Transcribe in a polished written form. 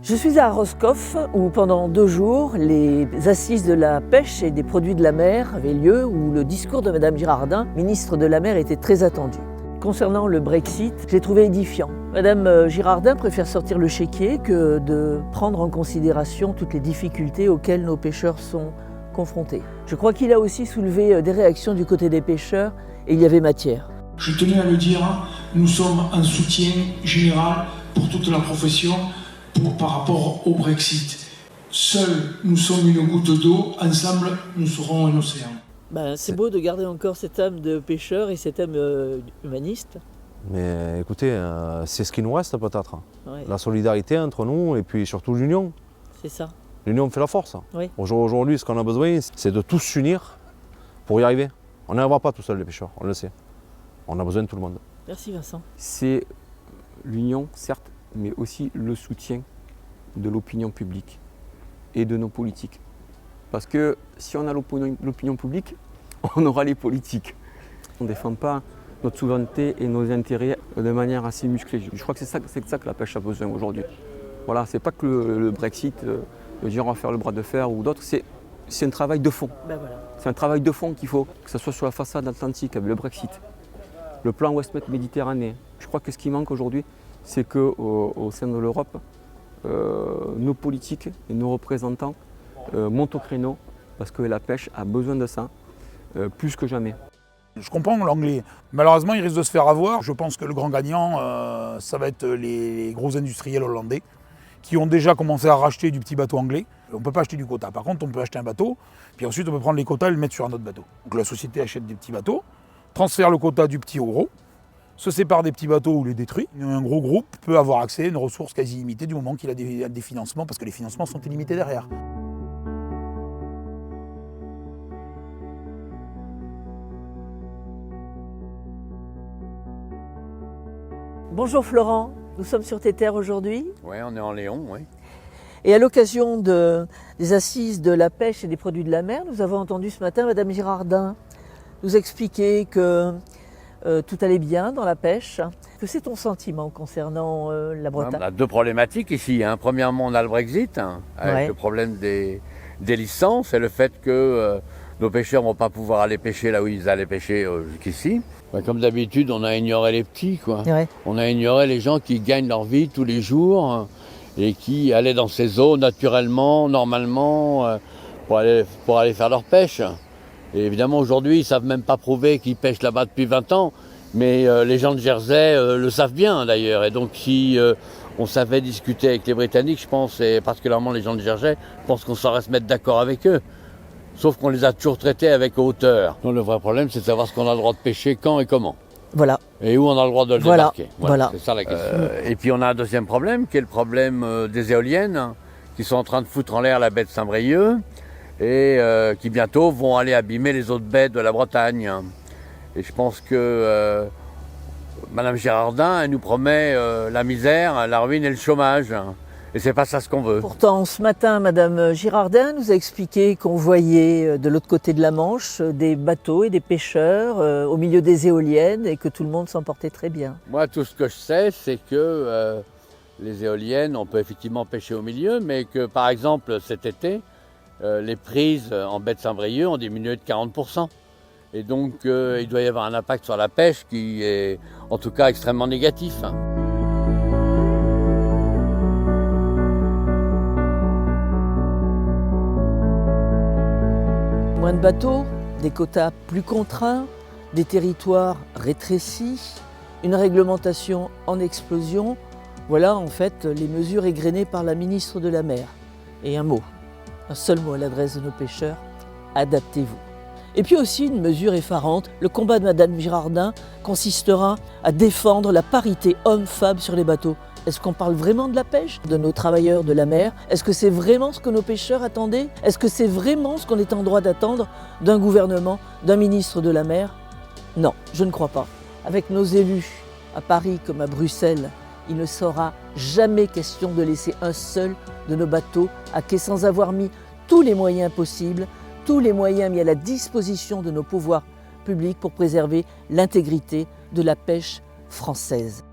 Je suis à Roscoff où pendant 2 jours, les assises de la pêche et des produits de la mer avaient lieu, où le discours de Madame Girardin, ministre de la Mer, était très attendu. Concernant le Brexit, je l'ai trouvé édifiant. Madame Girardin préfère sortir le chéquier que de prendre en considération toutes les difficultés auxquelles nos pêcheurs sont confrontés. Je crois qu'il a aussi soulevé des réactions du côté des pêcheurs et il y avait matière. Je tenais à le dire, nous sommes en soutien général pour toute la profession par rapport au Brexit. Seuls, nous sommes une goutte d'eau, ensemble, nous serons un océan. C'est beau de garder encore cette âme de pêcheur et cette âme humaniste. Mais écoutez, c'est ce qui nous reste peut-être. Ouais. La solidarité entre nous et puis surtout l'union. C'est ça. L'union fait la force. Oui. Aujourd'hui, ce qu'on a besoin, c'est de tous s'unir pour y arriver. On n'y arrivera pas tout seul les pêcheurs, on le sait. On a besoin de tout le monde. Merci Vincent. C'est l'union, certes, mais aussi le soutien de l'opinion publique et de nos politiques. Parce que si on a l'opinion publique, on aura les politiques. On ne défend pas notre souveraineté et nos intérêts de manière assez musclée. Je crois que c'est ça que la pêche a besoin aujourd'hui. Voilà, c'est pas que le Brexit, de dire on va faire le bras de fer ou d'autres, c'est un travail de fond. Voilà. C'est un travail de fond qu'il faut, que ce soit sur la façade atlantique avec le Brexit, le plan Ouest-Med Méditerranée. Je crois que ce qui manque aujourd'hui, c'est qu'au sein de l'Europe, nos politiques et nos représentants montent au créneau parce que la pêche a besoin de ça plus que jamais. Je comprends l'anglais. Malheureusement, il risque de se faire avoir. Je pense que le grand gagnant, ça va être les gros industriels hollandais qui ont déjà commencé à racheter du petit bateau anglais. On ne peut pas acheter du quota. Par contre, on peut acheter un bateau, puis ensuite on peut prendre les quotas et le mettre sur un autre bateau. Donc la société achète des petits bateaux, transfère le quota du petit au gros, se sépare des petits bateaux ou les détruit. Un gros groupe peut avoir accès à une ressource quasi illimitée du moment qu'il a des financements, parce que les financements sont illimités derrière. Bonjour Florent, nous sommes sur tes terres aujourd'hui. Oui, on est en Léon, oui. Et à l'occasion des assises de la pêche et des produits de la mer, nous avons entendu ce matin Madame Girardin nous expliquer que tout allait bien dans la pêche. Que c'est ton sentiment concernant la Bretagne? On a 2 problématiques ici. Premièrement, on a le Brexit, avec le problème des licences et le fait que nos pêcheurs ne vont pas pouvoir aller pêcher là où ils allaient pêcher jusqu'ici. Comme d'habitude, on a ignoré les petits, quoi. Ouais. On a ignoré les gens qui gagnent leur vie tous les jours et qui allaient dans ces eaux naturellement, normalement, pour aller faire leur pêche. Et évidemment, aujourd'hui, ils ne savent même pas prouver qu'ils pêchent là-bas depuis 20 ans, mais les gens de Jersey le savent bien d'ailleurs. Et donc, si on savait discuter avec les Britanniques, je pense, et particulièrement les gens de Jersey, je pense qu'on saurait se mettre d'accord avec eux. Sauf qu'on les a toujours traités avec hauteur. Donc, le vrai problème, c'est de savoir ce qu'on a le droit de pêcher, quand et comment. Voilà. Et où on a le droit de le débarquer. Voilà. C'est ça la question. Et puis on a un deuxième problème, qui est le problème des éoliennes, qui sont en train de foutre en l'air la baie de Saint-Brieuc, et qui bientôt vont aller abîmer les autres baies de la Bretagne. Et je pense que Madame Girardin, elle nous promet la misère, la ruine et le chômage. Et c'est pas ça ce qu'on veut. Pourtant, ce matin, Madame Girardin nous a expliqué qu'on voyait de l'autre côté de la Manche des bateaux et des pêcheurs au milieu des éoliennes et que tout le monde s'en portait très bien. Moi, tout ce que je sais, c'est que les éoliennes, on peut effectivement pêcher au milieu, mais que par exemple cet été, les prises en baie de Saint-Brieuc ont diminué de 40%. Et donc, il doit y avoir un impact sur la pêche qui est en tout cas extrêmement négatif. Moins de bateaux, des quotas plus contraints, des territoires rétrécis, une réglementation en explosion. Voilà en fait les mesures égrenées par la ministre de la Mer. Et un seul mot à l'adresse de nos pêcheurs, adaptez-vous. Et puis aussi une mesure effarante, le combat de Madame Girardin consistera à défendre la parité homme-femme sur les bateaux. Est-ce qu'on parle vraiment de la pêche, de nos travailleurs de la mer? Est-ce que c'est vraiment ce que nos pêcheurs attendaient? Est-ce que c'est vraiment ce qu'on est en droit d'attendre d'un gouvernement, d'un ministre de la mer? Non, je ne crois pas. Avec nos élus, à Paris comme à Bruxelles, il ne sera jamais question de laisser un seul de nos bateaux à quai sans avoir mis tous les moyens possibles, tous les moyens mis à la disposition de nos pouvoirs publique pour préserver l'intégrité de la pêche française.